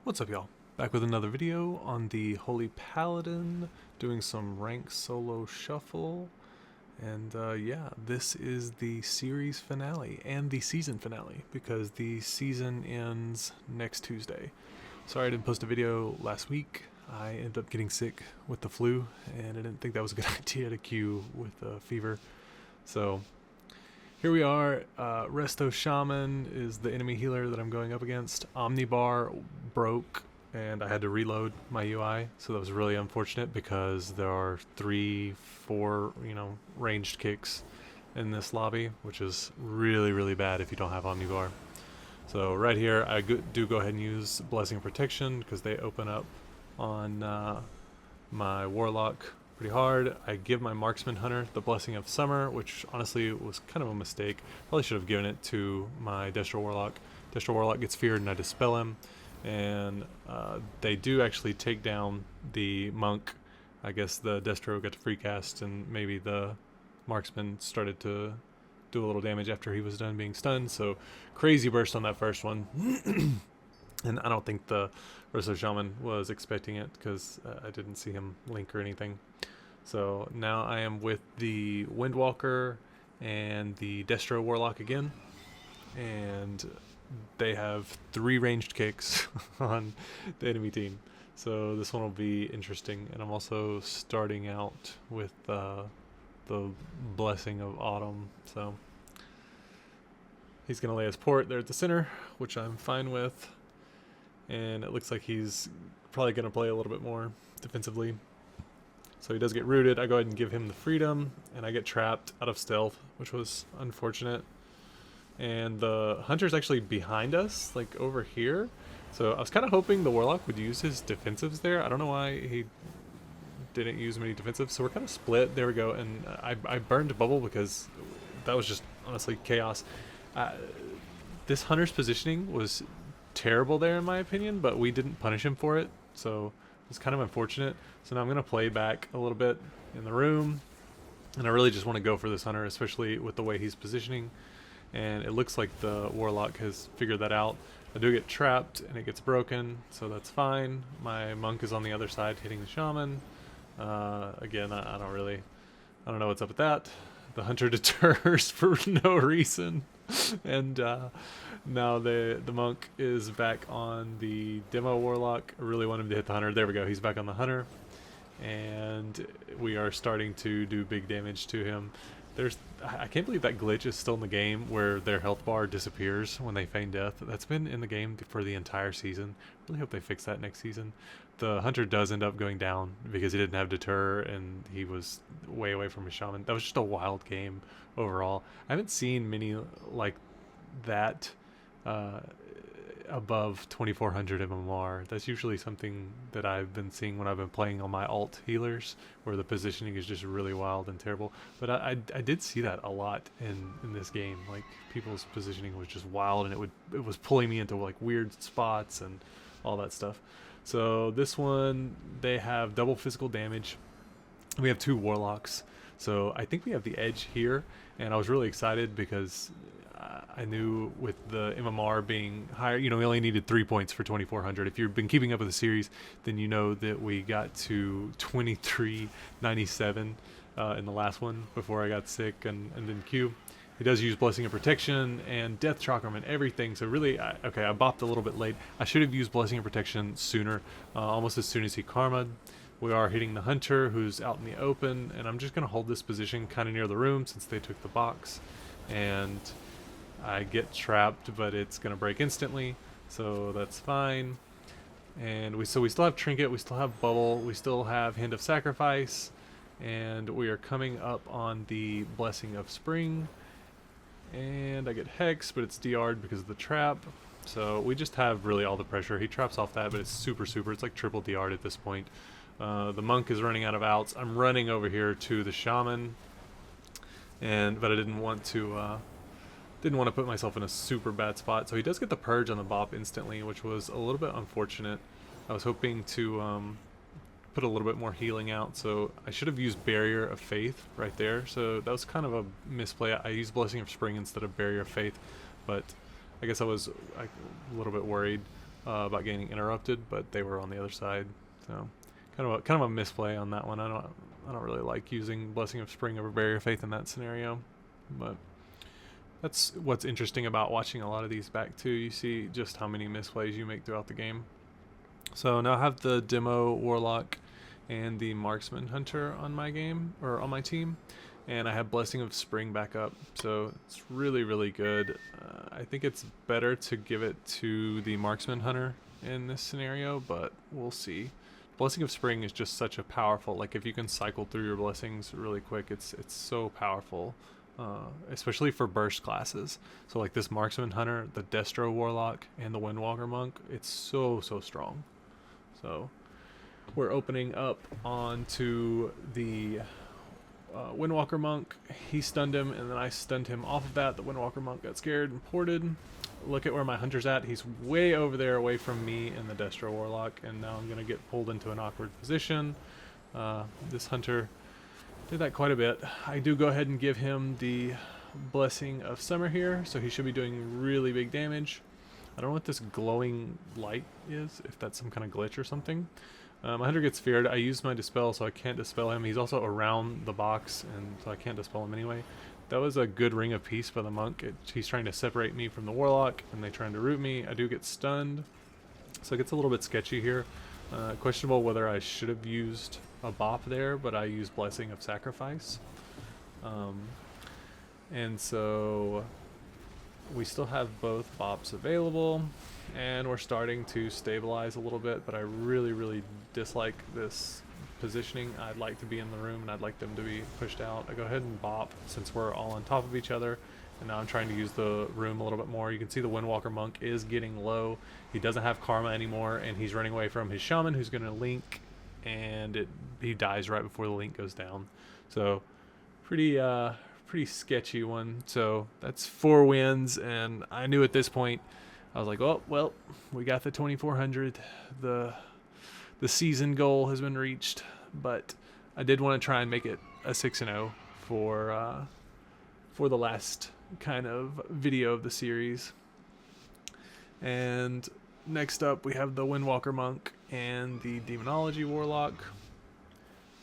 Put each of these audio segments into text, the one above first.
What's up, y'all? Back with another video on the Holy Paladin, doing some rank solo shuffle. And yeah, this is the series finale and the season finale because the season ends next Tuesday. Sorry I didn't post a video last week. I ended up getting sick with the flu and I didn't think that was a good idea to queue with fever. So here we are. Resto Shaman is the enemy healer that I'm going up against. Omnibar broke and I had to reload my UI, so that was really unfortunate because there are 3-4 ranged kicks in this lobby, which is really bad if you don't have Omnibar. So right here I do go ahead and use Blessing of Protection because they open up on my Warlock pretty hard. I give my Marksman Hunter the Blessing of Summer, which honestly was kind of a mistake. Probably should have given it to my Destro Warlock. Destro Warlock gets feared and I dispel him. And they do actually take down the Monk. I guess the Destro got to free cast and maybe the Marksman started to do a little damage after he was done being stunned. So crazy burst on that first one. And I don't think the Resto Shaman was expecting it because I didn't see him link or anything. So now I am with the Windwalker and the Destro Warlock again. And they have 3 ranged kicks on the enemy team. So this one will be interesting. And I'm also starting out with the Blessing of Autumn. So he's going to lay his port there at the center, which I'm fine with. And it looks like he's probably going to play a little bit more defensively. So he does get rooted. I go ahead and give him the freedom, and I get trapped out of stealth, which was unfortunate. And the Hunter's actually behind us, like over here. So I was kind of hoping the Warlock would use his defensives there. I don't know why he didn't use many defensives. So we're kind of split. There we go. And I burned Bubble because that was just honestly chaos. This Hunter's positioning was terrible there in my opinion, but we didn't punish him for it, so it's kind of unfortunate. So now I'm going to play back a little bit in the room, and I really just want to go for this Hunter, especially with the way he's positioning, and it looks like the Warlock has figured that out. I do get trapped and it gets broken, so that's fine. My Monk is on the other side hitting the Shaman. Again, I don't know what's up with that. The Hunter deters for no reason. And now the Monk is back on the Demo Warlock. I really want him to hit the Hunter. There we go. He's back on the Hunter. And we are starting to do big damage to him. I can't believe that glitch is still in the game where their health bar disappears when they feign death. That's been in the game for the entire season. Really hope they fix that next season. The Hunter does end up going down because he didn't have Deter and he was way away from his Shaman. That was just a wild game overall. I haven't seen many like that above 2400 MMR. That's usually something that I've been seeing when I've been playing on my alt healers, where the positioning is just really wild and terrible. But I did see that a lot in this game. Like people's positioning was just wild, and it was pulling me into like weird spots and all that stuff. So this one, they have double physical damage. We have 2 Warlocks, so I think we have the edge here, and I was really excited because I knew with the MMR being higher, we only needed 3 points for 2400. If you've been keeping up with the series, then you know that we got to 2397 in the last one before I got sick and then Q. He does use Blessing of Protection and Death Chakram and everything, so really, okay, I bopped a little bit late. I should have used Blessing of Protection sooner, almost as soon as he karma'd. We are hitting the Hunter, who's out in the open, and I'm just going to hold this position kind of near the room since they took the box. And I get trapped, but it's going to break instantly, so that's fine. And we still have Trinket, we still have Bubble, we still have Hand of Sacrifice, and we are coming up on the Blessing of Spring. And I get Hex, but it's DR'd because of the trap. So we just have really all the pressure. He traps off that, but it's super. It's like triple DR'd at this point. The Monk is running out of outs. I'm running over here to the Shaman, but I didn't want to put myself in a super bad spot. So he does get the Purge on the Bop instantly, which was a little bit unfortunate. I was hoping to put a little bit more healing out, so I should have used Barrier of Faith right there. So that was kind of a misplay. I used Blessing of Spring instead of Barrier of Faith, but I guess I was a little bit worried. about getting interrupted, but they were on the other side. So kind of a misplay on that one. I don't really like using Blessing of Spring over Barrier of Faith in that scenario, but that's what's interesting about watching a lot of these back too. You see just how many misplays you make throughout the game. So now I have the Demo Warlock and the Marksman Hunter on my game, or on my team, and I have Blessing of Spring back up, so it's really, really good. I think it's better to give it to the Marksman Hunter in this scenario, but we'll see. Blessing of Spring is just such a powerful, like if you can cycle through your blessings really quick, it's so powerful, especially for burst classes. So like this Marksman Hunter, the Destro Warlock, and the Windwalker Monk, it's so strong. So we're opening up onto the Windwalker Monk. He stunned him, and then I stunned him off of that. The Windwalker Monk got scared and ported. Look at where my hunter's at. He's way over there away from me and the Destro Warlock, and now I'm going to get pulled into an awkward position. This hunter did that quite a bit. I do go ahead and give him the Blessing of Summer here, so he should be doing really big damage. I don't know what this glowing light is, if that's some kind of glitch or something. My hunter gets feared. I used my Dispel, so I can't Dispel him. He's also around the box, and so I can't Dispel him anyway. That was a good Ring of Peace by the monk. He's trying to separate me from the warlock, and they're trying to root me. I do get stunned, so it gets a little bit sketchy here. Questionable whether I should have used a bop there, but I used Blessing of Sacrifice. And so we still have both bops available, and we're starting to stabilize a little bit, but I really dislike this positioning. I'd like to be in the room, and I'd like them to be pushed out. I go ahead and bop since we're all on top of each other, and now I'm trying to use the room a little bit more. You can see the Windwalker Monk is getting low. He doesn't have Karma anymore, and he's running away from his Shaman, who's going to link, and he dies right before the link goes down. So pretty sketchy one. So that's 4 wins, and I knew at this point, I was like, oh well, we got the 2400. The season goal has been reached, but I did want to try and make it a 6-0 for the last kind of video of the series. And next up we have the Windwalker Monk and the Demonology Warlock.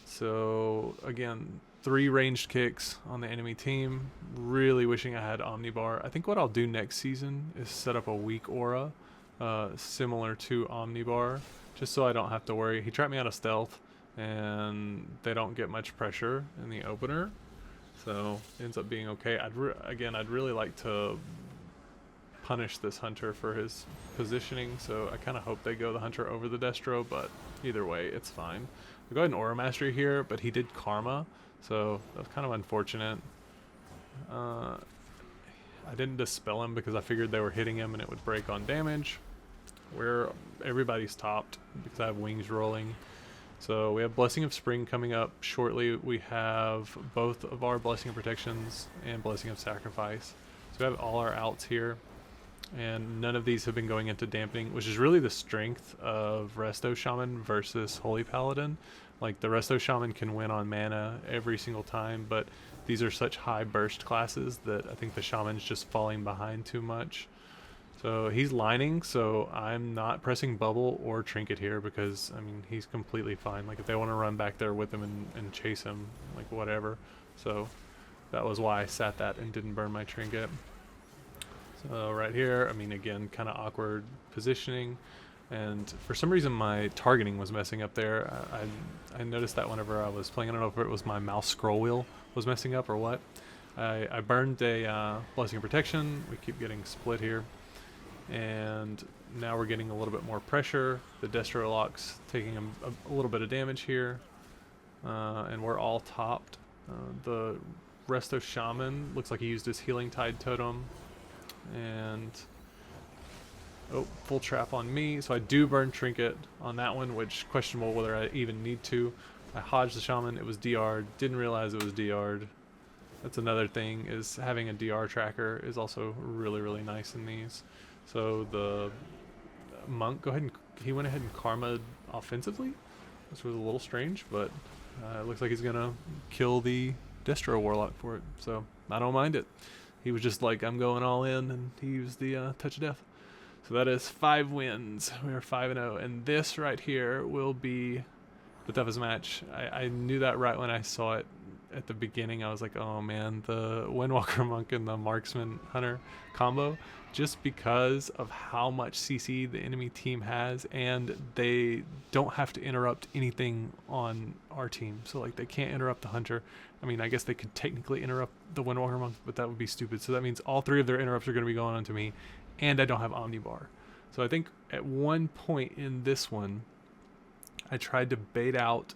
So again, 3 ranged kicks on the enemy team. Really wishing I had Omnibar. I think what I'll do next season is set up a weak aura similar to Omnibar, just so I don't have to worry. He trapped me out of stealth, and they don't get much pressure in the opener, so it ends up being okay. I'd really like to punish this hunter for his positioning, so I kind of hope they go the hunter over the Destro, but either way, it's fine. We go ahead and Aura Mastery here, but he did Karma, so that's kind of unfortunate. I didn't Dispel him because I figured they were hitting him and it would break on damage. Everybody's topped because I have wings rolling. So we have Blessing of Spring coming up shortly. We have both of our Blessing of Protections and Blessing of Sacrifice. So we have all our outs here, and none of these have been going into dampening, which is really the strength of Resto Shaman versus Holy Paladin. Like, the Resto Shaman can win on mana every single time, but these are such high burst classes that I think the Shaman's just falling behind too much. So he's lining, so I'm not pressing Bubble or Trinket here because, I mean, he's completely fine. Like, if they want to run back there with him and chase him, like, whatever. So that was why I sat that and didn't burn my Trinket. So right here, I mean, again, kind of awkward positioning. And for some reason, my targeting was messing up there. I noticed that whenever I was playing. I don't know if it was my mouse scroll wheel was messing up or what. I burned a Blessing of Protection. We keep getting split here. And now we're getting a little bit more pressure. The Destro Lock's taking a little bit of damage here. And we're all topped. The Resto Shaman looks like he used his Healing Tide Totem. And oh, full trap on me. So I do burn Trinket on that one, which questionable whether I even need to. I hodged the Shaman. It was DR'd. Didn't realize it was DR'd. That's another thing, is having a DR tracker is also really nice in these. So the monk, he went ahead and Karma'd offensively, which was a little strange, but it looks like he's gonna kill the Destro Warlock for it, so I don't mind it. He was just like, I'm going all in, and he used the Touch of Death. So that is 5 wins. We are 5-0, and this right here will be the toughest match. I knew that right when I saw it at the beginning. I was like, oh man, the Windwalker Monk and the Marksman Hunter combo, just because of how much CC the enemy team has, and they don't have to interrupt anything on our team. So like they can't interrupt the Hunter. I mean, I guess they could technically interrupt the Windwalker Monk, but that would be stupid. So that means all 3 of their interrupts are going to be going on to me, and I don't have Omnibar. So I think at one point in this one, I tried to bait out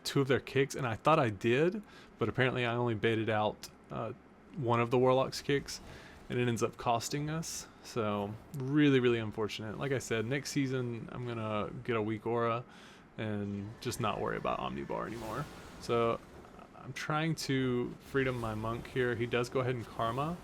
2 of their kicks, and I thought I did, but apparently I only baited out 1 of the Warlock's kicks, and it ends up costing us. So really, really unfortunate. Like I said, next season I'm going to get a weak aura and just not worry about Omnibar anymore. So I'm trying to freedom my monk here. He does go ahead and karma.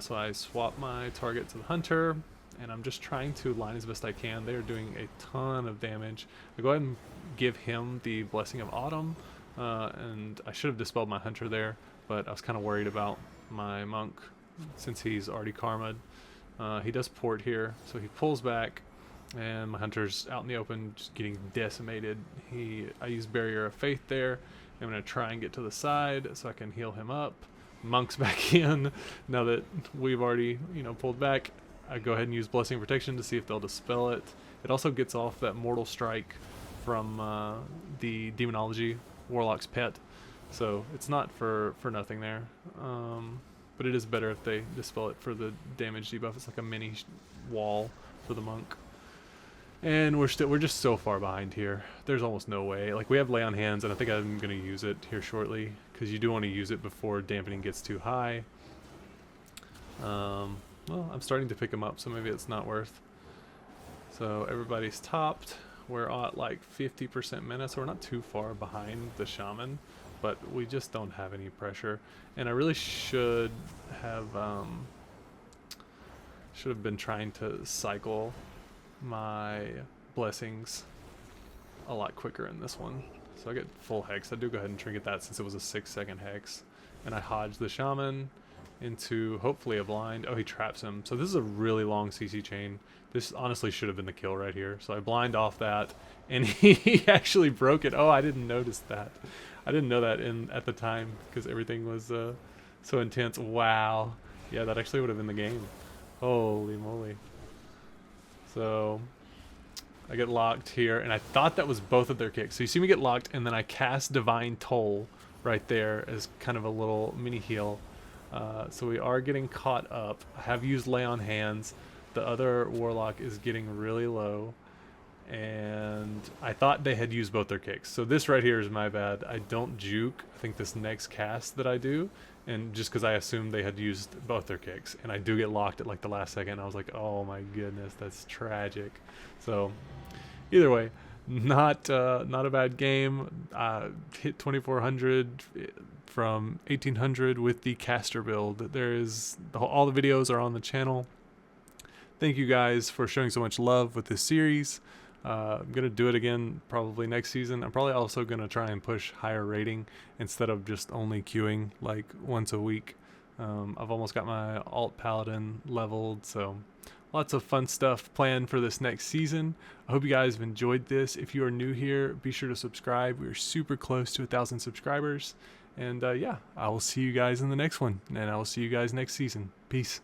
So I swap my target to the Hunter, and I'm just trying to line as best I can. They are doing a ton of damage. I go ahead and give him the Blessing of Autumn, and I should have dispelled my Hunter there, but I was kind of worried about my monk since he's already karma'd. He does port here, so he pulls back, and my Hunter's out in the open just getting decimated. I use Barrier of Faith there. I'm going to try and get to the side so I can heal him up. Monk's back in. Now that we've already, pulled back, I go ahead and use Blessing of Protection to see if they'll dispel it. It also gets off that Mortal Strike from the Demonology Warlock's pet, so it's not for nothing there. But it is better if they dispel it for the damage debuff. It's like a mini wall for the monk. And we're just so far behind here. There's almost no way. Like, we have Lay on Hands, and I think I'm going to use it here shortly, because you do want to use it before dampening gets too high. Well, I'm starting to pick them up, so maybe it's not worth. So everybody's topped. We're at like 50% mana, so we're not too far behind the Shaman, but we just don't have any pressure. And I really should have been trying to cycle my blessings a lot quicker in this one. So I get full hex. I do go ahead and trinket that since it was a 6-second hex. And I hodge the Shaman into hopefully a blind. Oh, he traps him. So this is a really long CC chain. This honestly should have been the kill right here. So I blind off that, and he actually broke it. Oh, I didn't notice that. I didn't know that at the time because everything was so intense. Wow. Yeah, that actually would have been the game. Holy moly. So I get locked here, and I thought that was both of their kicks. So you see me get locked, and then I cast Divine Toll right there as kind of a little mini heal. So we are getting caught up. I have used Lay on Hands. The other Warlock is getting really low, and I thought they had used both their kicks. So this right here is my bad. I don't juke, I think, this next cast that I do, and just because I assumed they had used both their kicks, and I do get locked at like the last second. I was like, oh my goodness, that's tragic. So either way, not a bad game. Hit 2400 from 1800 with the caster build. All the videos are on the channel. Thank you guys for showing so much love with this series. I'm going to do it again probably next season. I'm probably also going to try and push higher rating instead of just only queuing like once a week. I've almost got my alt paladin leveled, so lots of fun stuff planned for this next season. I hope you guys have enjoyed this. If you are new here, be sure to subscribe. We are super close to 1,000 subscribers. And yeah, I will see you guys in the next one, and I will see you guys next season. Peace.